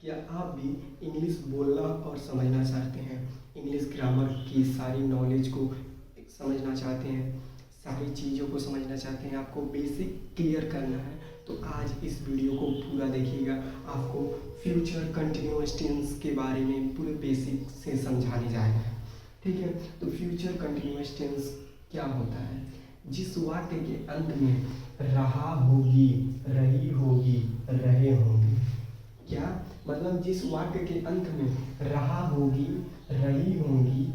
क्या आप भी इंग्लिश बोलना और समझना चाहते हैं? इंग्लिश ग्रामर की सारी नॉलेज को समझना चाहते हैं, सारी चीज़ों को समझना चाहते हैं, आपको बेसिक क्लियर करना है, तो आज इस वीडियो को पूरा देखिएगा। आपको फ्यूचर कंटिन्यूअस टेंस के बारे में पूरे बेसिक से समझाने जा रहे हैं, ठीक है। तो फ्यूचर कंटिन्यूअस टेंस क्या होता है? जिस वाक्य के अंत में रहा होगी, रही होगी, रहे होंगे, क्या मतलब जिस वाक्य के अंत में रहा होगी, रही होंगी,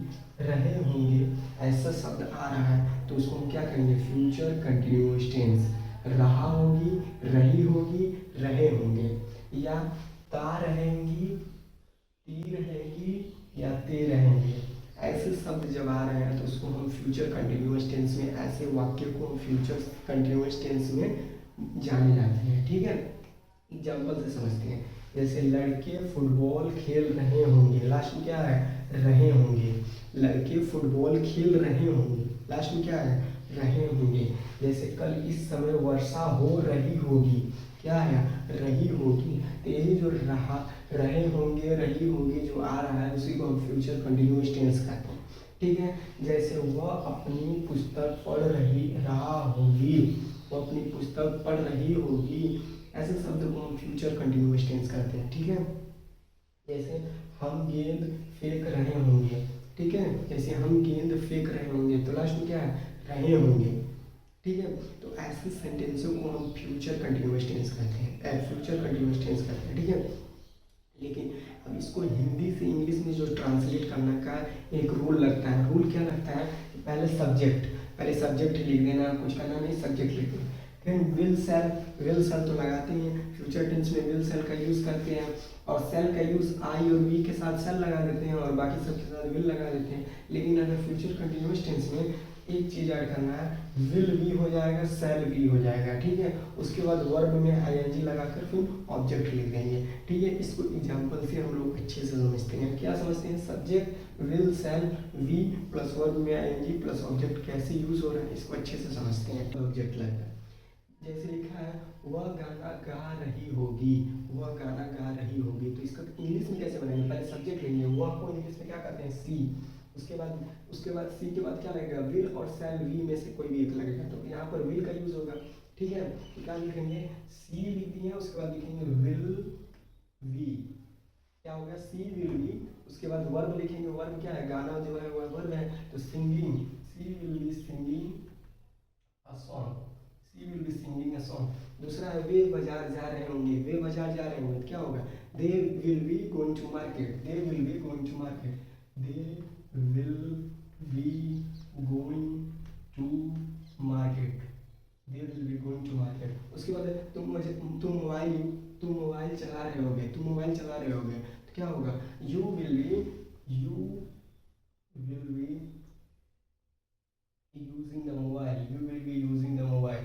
रहे होंगे ऐसा शब्द आ रहा है तो उसको हम क्या कहेंगे? Future continuous tense. रहा होगी, रही होगी, रहे होंगे, या ता रहेंगी, ती रहेंगी, या ते रहेंगे, ऐसे शब्द जब आ रहे हैं तो उसको हम फ्यूचर कंटिन्यूअस टेंस में, ऐसे वाक्य को हम फ्यूचर कंटिन्यूअस टेंस में जाने जाते हैं, ठीक है। एग्जाम्पल से समझते हैं। जैसे लड़के फुटबॉल खेल रहे होंगे, लास्ट में क्या है? रहे होंगे। लड़के फुटबॉल खेल रहे होंगे, लास्ट में क्या है? रहे होंगे। जैसे कल इस समय वर्षा हो रही होगी, क्या है? रही होगी। तो यही जो रहा, रहे होंगे, रही होगी जो आ रहा है उसी को हम फ्यूचर कंटिन्यूअस टेंस कहते हैं, ठीक है। जैसे वह अपनी पुस्तक पढ़ रहा होगी, वो अपनी पुस्तक पढ़ रही होगी, ऐसे शब्द को हम फ्यूचर कंटिन्यूअस टेंस करते हैं, ठीक है। जैसे हम गेंद फेंक रहे होंगे, ठीक है। जैसे हम गेंद फेंक रहे होंगे तो लास्ट में क्या है? रहे होंगे, ठीक है। तो ऐसे सेंटेंसों को हम फ्यूचर कंटिन्यूअस टेंस कहते हैं, फ्यूचर कंटिन्यूअस टेंस कहते हैं, ठीक है। लेकिन अब इसको हिंदी से इंग्लिश में जो ट्रांसलेट करने का एक रूल लगता है। रूल क्या लगता है? पहले सब्जेक्ट लिख देना, कुछ करना नहीं, सब्जेक्ट लिख देना। फिर विल सेल तो लगाते हैं, फ्यूचर टेंस में विल सेल का यूज़ करते हैं, और सेल का यूज़ आई और वी के साथ सेल लगा देते हैं और बाकी सब के साथ विल लगा देते हैं। लेकिन अगर फ्यूचर कंटिन्यूअस टेंस में एक चीज़ ऐड करना है, विल भी हो जाएगा, सेल भी हो जाएगा, ठीक है। उसके बाद वर्ब में आईएनजी लगाकर फिर ऑब्जेक्ट लिख देंगे, ठीक है। इसको एग्जाम्पल से हम लोग अच्छे से समझते हैं। क्या समझते हैं? Subject will shall be plus verb में आईएनजी प्लस ऑब्जेक्ट कैसे यूज हो रहा है इसको अच्छे से समझते हैं। ऑब्जेक्ट लगता है, जैसे लिखा है वह गाना गा रही होगी, वह गाना गा रही होगी, तो इसका इंग्लिश में कैसे बनाएंगे? पहले सब्जेक्ट लेंगे, वह को इंग्लिश में क्या करते हैं? सी। उसके बाद सी के बाद क्या लगेगा? विल और सेल वी में से कोई भी एक लगेगा, तो यहाँ पर विल का यूज होगा, ठीक है। तो क्या लिखेंगे? सी लिख दिए, उसके बाद लिखेंगे विल वी, क्या हो गया? सी विल वी। उसके बाद वर्ब लिखेंगे, वर्ब क्या है? गाना जो है वह वर्ब है, तो singing, she will be singing a song, she will be singing a song. दूसरा है वे बाजार जा रहे होंगे, वे बाजार जा रहे होंगे, तो क्या होगा? They will be going to market, they will be going to market, they will be going to market, they will be going to market. उसके बाद है, तुम मोबाइल चला रहे होगे, तुम मोबाइल चला रहे होगे, तो क्या होगा? You will be using the mobile, you will be using the mobile,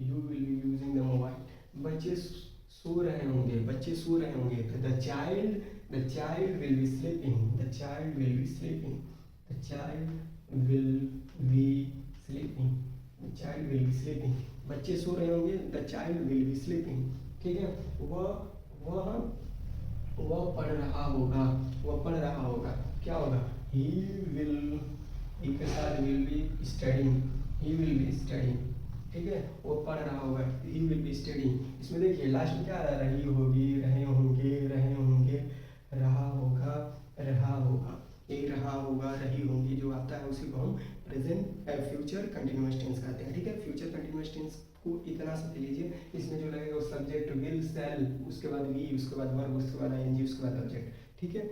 you will be using the mobile. बच्चे सो रहे होंगे, बच्चे सो रहे होंगे, तो the child will be sleeping, the child will be sleeping, the child will be sleeping, the child will be sleeping. बच्चे सो रहे होंगे, the child will be sleeping, ठीक है। वह पढ़ रहा होगा, वह पढ़ रहा होगा, क्या होगा? ही विल, ही के साथ will be studying, he will be studying, ठीक है। वो पढ़ रहा होगा, ही विल बी स्टडिंग। इसमें देखिए लास्ट में क्या आ रहा है? रही होगी, रहे होंगे, रहे होंगे, रहा होगा, रहा होगा। यही रहा होगा, रही होंगी जो आता है उसी को हम प्रेजेंट फ्यूचर कंटिन्यूअस टेंस कहते हैं, ठीक है। फ्यूचर कंटिन्यूअस टेंस को इतना समझ लीजिए, इसमें जो लगेगा वो सब्जेक्ट विल सेल, उसके बाद वी, उसके बाद वर्ब, उसके बाद आईएनजी, उसके बाद ऑब्जेक्ट, ठीक है।